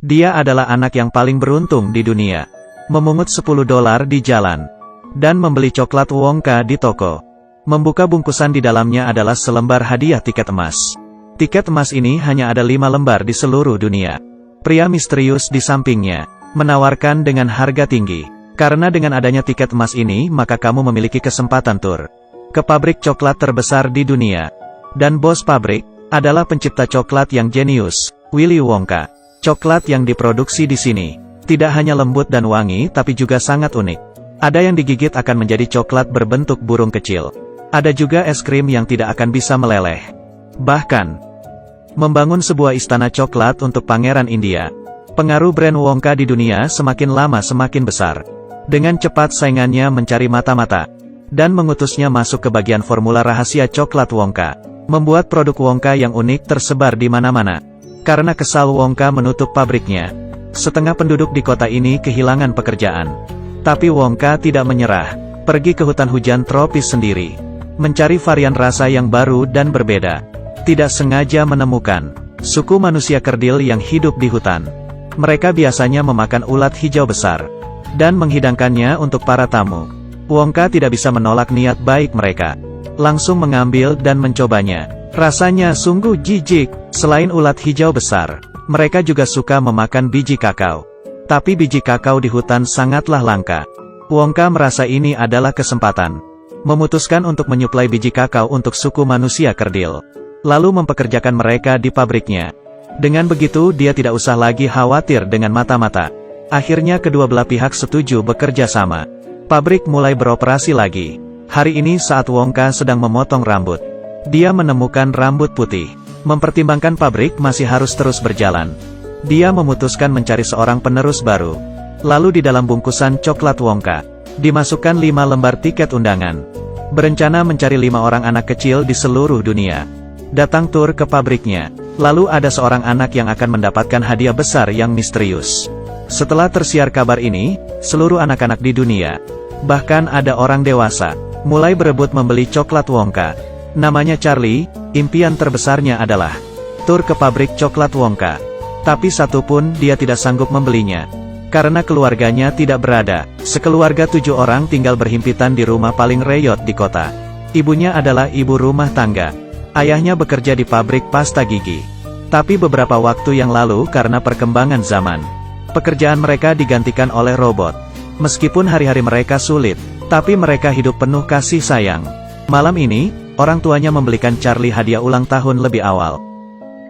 Dia adalah anak yang paling beruntung di dunia. Memungut $10 di jalan. Dan membeli coklat Wonka di toko. Membuka bungkusan di dalamnya adalah selembar hadiah tiket emas. Tiket emas ini hanya ada 5 lembar di seluruh dunia. Pria misterius di sampingnya menawarkan dengan harga tinggi. Karena dengan adanya tiket emas ini, maka kamu memiliki kesempatan tur ke pabrik coklat terbesar di dunia. Dan bos pabrik adalah pencipta coklat yang jenius, Willy Wonka. Coklat yang diproduksi di sini tidak hanya lembut dan wangi, tapi juga sangat unik. Ada yang digigit akan menjadi coklat berbentuk burung kecil. Ada juga es krim yang tidak akan bisa meleleh. Bahkan, membangun sebuah istana coklat untuk Pangeran India. Pengaruh brand Wonka di dunia semakin lama semakin besar. Dengan cepat saingannya mencari mata-mata dan mengutusnya masuk ke bagian formula rahasia coklat Wonka. Membuat produk Wonka yang unik tersebar di mana-mana. Karena kesal, Wonka menutup pabriknya. Setengah penduduk di kota ini kehilangan pekerjaan. Tapi Wonka tidak menyerah. Pergi ke hutan hujan tropis sendiri. Mencari varian rasa yang baru dan berbeda. Tidak sengaja menemukan suku manusia kerdil yang hidup di hutan. Mereka biasanya memakan ulat hijau besar dan menghidangkannya untuk para tamu. Wonka tidak bisa menolak niat baik mereka. Langsung mengambil dan mencobanya. Rasanya sungguh jijik. Selain ulat hijau besar, mereka juga suka memakan biji kakao. Tapi biji kakao di hutan sangatlah langka. Wonka merasa ini adalah kesempatan. Memutuskan untuk menyuplai biji kakao untuk suku manusia kerdil. Lalu mempekerjakan mereka di pabriknya. Dengan begitu dia tidak usah lagi khawatir dengan mata-mata. Akhirnya kedua belah pihak setuju bekerja sama. Pabrik mulai beroperasi lagi. Hari ini saat Wonka sedang memotong rambut, dia menemukan rambut putih. Mempertimbangkan pabrik masih harus terus berjalan, dia memutuskan mencari seorang penerus baru. Lalu di dalam bungkusan coklat Wonka, dimasukkan 5 lembar tiket undangan. Berencana mencari 5 orang anak kecil di seluruh dunia. Datang tur ke pabriknya. Lalu ada seorang anak yang akan mendapatkan hadiah besar yang misterius. Setelah tersiar kabar ini, seluruh anak-anak di dunia, bahkan ada orang dewasa, mulai berebut membeli coklat Wonka. Namanya Charlie, impian terbesarnya adalah tur ke pabrik coklat Wonka. Tapi satu pun dia tidak sanggup membelinya. Karena keluarganya tidak berada. Sekeluarga 7 orang tinggal berhimpitan di rumah paling reyot di kota. Ibunya adalah ibu rumah tangga. Ayahnya bekerja di pabrik pasta gigi. Tapi beberapa waktu yang lalu karena perkembangan zaman, pekerjaan mereka digantikan oleh robot. Meskipun hari-hari mereka sulit, tapi mereka hidup penuh kasih sayang. Malam ini, orang tuanya membelikan Charlie hadiah ulang tahun lebih awal.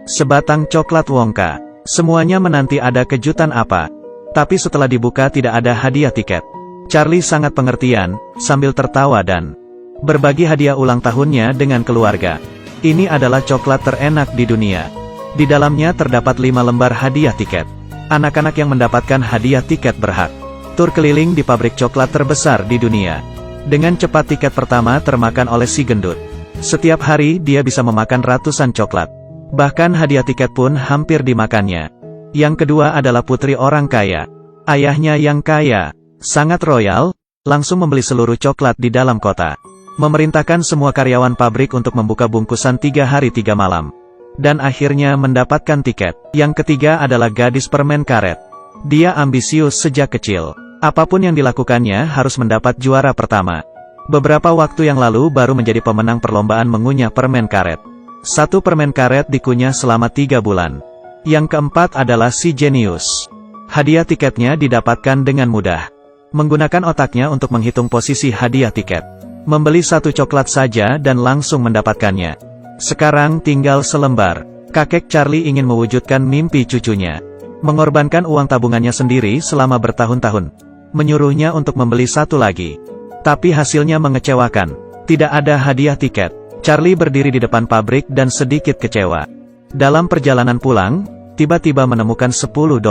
Sebatang coklat Wonka. Semuanya menanti ada kejutan apa. Tapi setelah dibuka tidak ada hadiah tiket. Charlie sangat pengertian, sambil tertawa dan berbagi hadiah ulang tahunnya dengan keluarga. Ini adalah coklat terenak di dunia. Di dalamnya terdapat 5 lembar hadiah tiket. Anak-anak yang mendapatkan hadiah tiket berhak tur keliling di pabrik coklat terbesar di dunia. Dengan cepat tiket pertama termakan oleh si gendut. Setiap hari dia bisa memakan ratusan coklat. Bahkan hadiah tiket pun hampir dimakannya. Yang kedua adalah putri orang kaya. Ayahnya yang kaya, sangat royal, langsung membeli seluruh coklat di dalam kota. Memerintahkan semua karyawan pabrik untuk membuka bungkusan 3 hari 3 malam. Dan akhirnya mendapatkan tiket. Yang ketiga adalah gadis permen karet. Dia ambisius sejak kecil. Apapun yang dilakukannya harus mendapat juara pertama. Beberapa waktu yang lalu baru menjadi pemenang perlombaan mengunyah permen karet. 1 permen karet dikunyah selama 3 bulan. Yang keempat adalah si jenius. Hadiah tiketnya didapatkan dengan mudah. Menggunakan otaknya untuk menghitung posisi hadiah tiket. Membeli 1 coklat saja dan langsung mendapatkannya. Sekarang tinggal selembar. Kakek Charlie ingin mewujudkan mimpi cucunya. Mengorbankan uang tabungannya sendiri selama bertahun-tahun. Menyuruhnya untuk membeli 1 lagi. Tapi hasilnya mengecewakan. Tidak ada hadiah tiket. Charlie berdiri di depan pabrik dan sedikit kecewa. Dalam perjalanan pulang, tiba-tiba menemukan $10.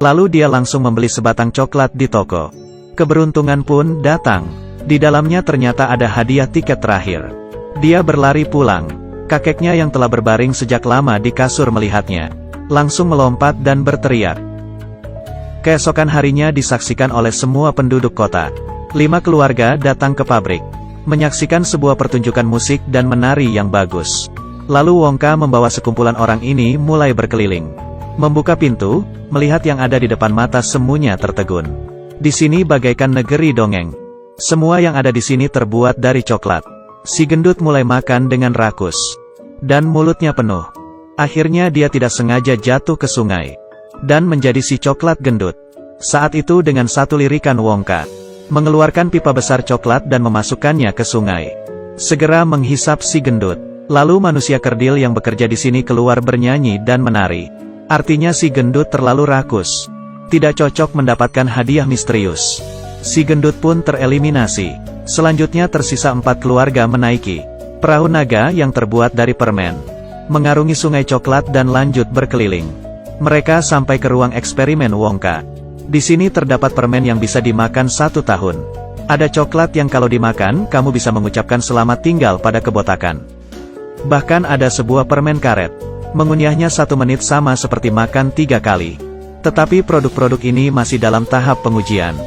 Lalu dia langsung membeli sebatang coklat di toko. Keberuntungan pun datang. Di dalamnya ternyata ada hadiah tiket terakhir. Dia berlari pulang. Kakeknya yang telah berbaring sejak lama di kasur melihatnya. Langsung melompat dan berteriak. Keesokan harinya disaksikan oleh semua penduduk kota. 5 keluarga datang ke pabrik. Menyaksikan sebuah pertunjukan musik dan menari yang bagus. Lalu Wonka membawa sekumpulan orang ini mulai berkeliling. Membuka pintu, melihat yang ada di depan mata semuanya tertegun. Di sini bagaikan negeri dongeng. Semua yang ada di sini terbuat dari coklat. Si gendut mulai makan dengan rakus. Dan mulutnya penuh. Akhirnya dia tidak sengaja jatuh ke sungai. Dan menjadi si coklat gendut. Saat itu dengan satu lirikan Wongka mengeluarkan pipa besar coklat dan memasukkannya ke sungai. Segera menghisap si gendut. Lalu manusia kerdil yang bekerja di sini keluar bernyanyi dan menari. Artinya si gendut terlalu rakus. Tidak cocok mendapatkan hadiah misterius. Si gendut pun tereliminasi. Selanjutnya tersisa 4 keluarga menaiki perahu naga yang terbuat dari permen. Mengarungi sungai coklat dan lanjut berkeliling. Mereka sampai ke ruang eksperimen Wongka. Di sini terdapat permen yang bisa dimakan 1 tahun. Ada coklat yang kalau dimakan, kamu bisa mengucapkan selamat tinggal pada kebotakan. Bahkan ada sebuah permen karet. Mengunyahnya 1 menit sama seperti makan 3 kali. Tetapi produk-produk ini masih dalam tahap pengujian.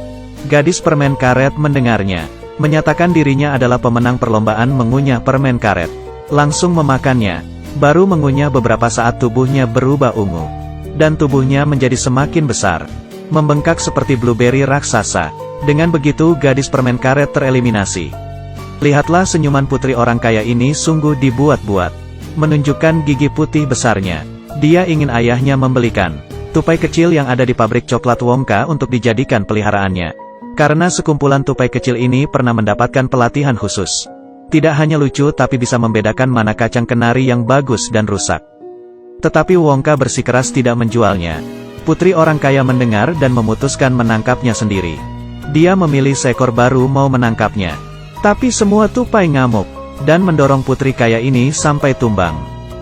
Gadis permen karet mendengarnya. Menyatakan dirinya adalah pemenang perlombaan mengunyah permen karet. Langsung memakannya. Baru mengunyah beberapa saat tubuhnya berubah ungu. Dan tubuhnya menjadi semakin besar. Membengkak seperti blueberry raksasa. Dengan begitu gadis permen karet tereliminasi. Lihatlah senyuman putri orang kaya ini sungguh dibuat-buat. Menunjukkan gigi putih besarnya. Dia ingin ayahnya membelikan tupai kecil yang ada di pabrik coklat Wongka untuk dijadikan peliharaannya. Karena sekumpulan tupai kecil ini pernah mendapatkan pelatihan khusus. Tidak hanya lucu tapi bisa membedakan mana kacang kenari yang bagus dan rusak. Tetapi Wongka bersikeras tidak menjualnya. Putri orang kaya mendengar dan memutuskan menangkapnya sendiri. Dia memilih seekor baru mau menangkapnya. Tapi semua tupai ngamuk dan mendorong putri kaya ini sampai tumbang.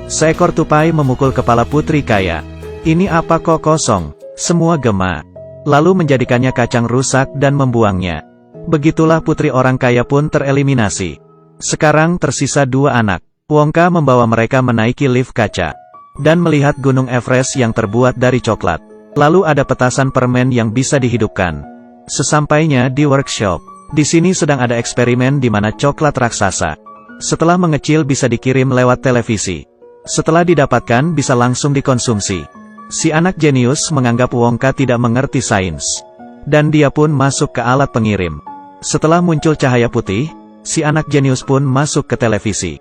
Seekor tupai memukul kepala putri kaya. Ini apa kok kosong? Semua gema. Lalu menjadikannya kacang rusak dan membuangnya. Begitulah putri orang kaya pun tereliminasi. Sekarang tersisa 2 anak. Wongka membawa mereka menaiki lift kaca. Dan melihat gunung Everest yang terbuat dari coklat. Lalu ada petasan permen yang bisa dihidupkan. Sesampainya di workshop. Di sini sedang ada eksperimen di mana coklat raksasa. Setelah mengecil bisa dikirim lewat televisi. Setelah didapatkan bisa langsung dikonsumsi. Si anak jenius menganggap Wongka tidak mengerti sains. Dan dia pun masuk ke alat pengirim. Setelah muncul cahaya putih, si anak jenius pun masuk ke televisi.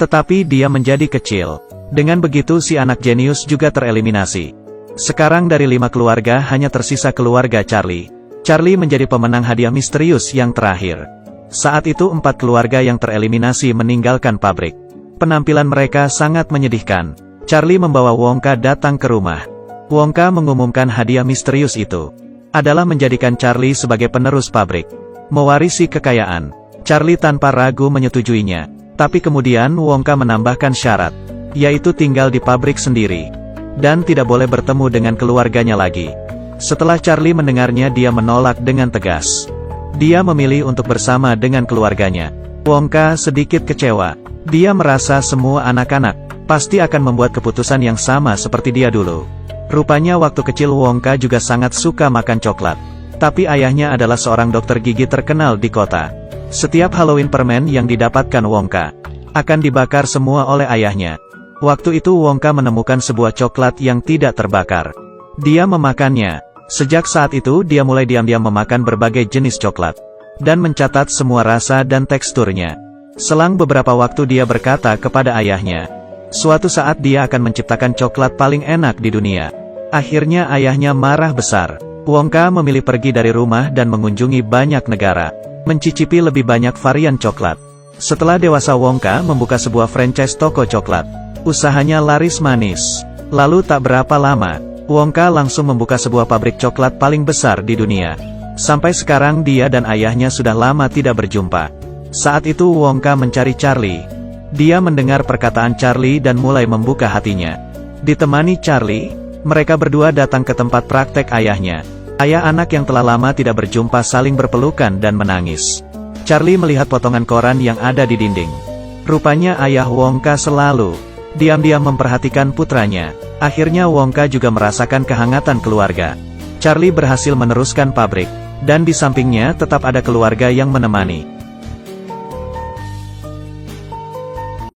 Tetapi dia menjadi kecil. Dengan begitu si anak jenius juga tereliminasi. Sekarang dari 5 keluarga hanya tersisa keluarga Charlie. Charlie menjadi pemenang hadiah misterius yang terakhir. Saat itu 4 keluarga yang tereliminasi meninggalkan pabrik. Penampilan mereka sangat menyedihkan. Charlie membawa Wongka datang ke rumah. Wongka mengumumkan hadiah misterius itu adalah menjadikan Charlie sebagai penerus pabrik. Mewarisi kekayaan. Charlie tanpa ragu menyetujuinya. Tapi kemudian Wongka menambahkan syarat. Yaitu tinggal di pabrik sendiri. Dan tidak boleh bertemu dengan keluarganya lagi. Setelah Charlie mendengarnya dia menolak dengan tegas. Dia memilih untuk bersama dengan keluarganya. Wongka sedikit kecewa. Dia merasa semua anak-anak pasti akan membuat keputusan yang sama seperti dia dulu. Rupanya waktu kecil Wongka juga sangat suka makan coklat. Tapi ayahnya adalah seorang dokter gigi terkenal di kota. Setiap Halloween permen yang didapatkan Wongka akan dibakar semua oleh ayahnya. Waktu itu Wongka menemukan sebuah coklat yang tidak terbakar. Dia memakannya. Sejak saat itu dia mulai diam-diam memakan berbagai jenis coklat. Dan mencatat semua rasa dan teksturnya. Selang beberapa waktu dia berkata kepada ayahnya. Suatu saat dia akan menciptakan coklat paling enak di dunia. Akhirnya ayahnya marah besar. Wongka memilih pergi dari rumah dan mengunjungi banyak negara. Mencicipi lebih banyak varian coklat. Setelah dewasa Wongka membuka sebuah franchise toko coklat. Usahanya laris manis. Lalu tak berapa lama, Wongka langsung membuka sebuah pabrik coklat paling besar di dunia. Sampai sekarang dia dan ayahnya sudah lama tidak berjumpa. Saat itu Wongka mencari Charlie. Dia mendengar perkataan Charlie dan mulai membuka hatinya. Ditemani Charlie, mereka berdua datang ke tempat praktek ayahnya. Ayah anak yang telah lama tidak berjumpa saling berpelukan dan menangis. Charlie melihat potongan koran yang ada di dinding. Rupanya ayah Wongka selalu diam-diam memperhatikan putranya. Akhirnya Wongka juga merasakan kehangatan keluarga. Charlie berhasil meneruskan pabrik. Dan di sampingnya tetap ada keluarga yang menemani.